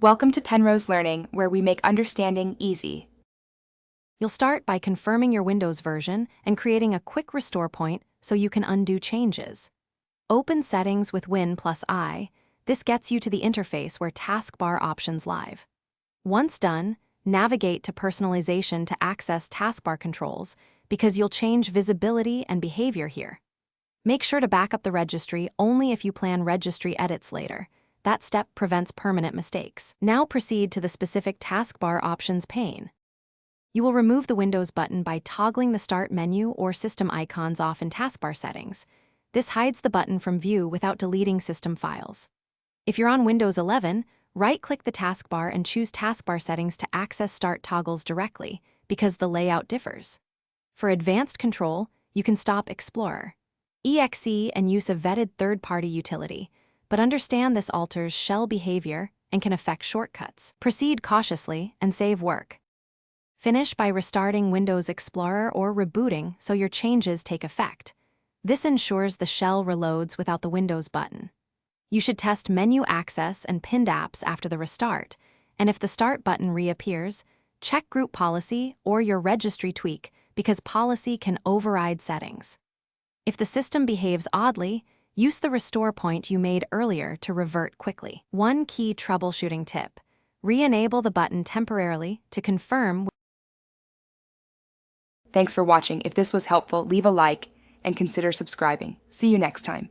Welcome to Penrose Learning, where we make understanding easy. You'll start by confirming your Windows version and creating a quick restore point so you can undo changes. Open Settings with Win+I. This gets you to the interface where Taskbar options live. Once done, navigate to Personalization to access Taskbar controls because you'll change visibility and behavior here. Make sure to back up the registry only if you plan registry edits later. That step prevents permanent mistakes. Now proceed to the specific Taskbar options pane. You will remove the Windows button by toggling the Start menu or system icons off in Taskbar settings. This hides the button from view without deleting system files. If you're on Windows 11, right-click the taskbar and choose Taskbar settings to access Start toggles directly, because the layout differs. For advanced control, you can stop Explorer, EXE, and use a vetted third-party utility, but understand this alters shell behavior and can affect shortcuts. Proceed cautiously and save work. Finish by restarting Windows Explorer or rebooting so your changes take effect. This ensures the shell reloads without the Windows button. You should test menu access and pinned apps after the restart, and if the Start button reappears, check Group Policy or your registry tweak because policy can override settings. If the system behaves oddly, use the restore point you made earlier to revert quickly. One key troubleshooting tip: re-enable the button temporarily to confirm. Thanks for watching. If this was helpful, leave a like and consider subscribing. See you next time.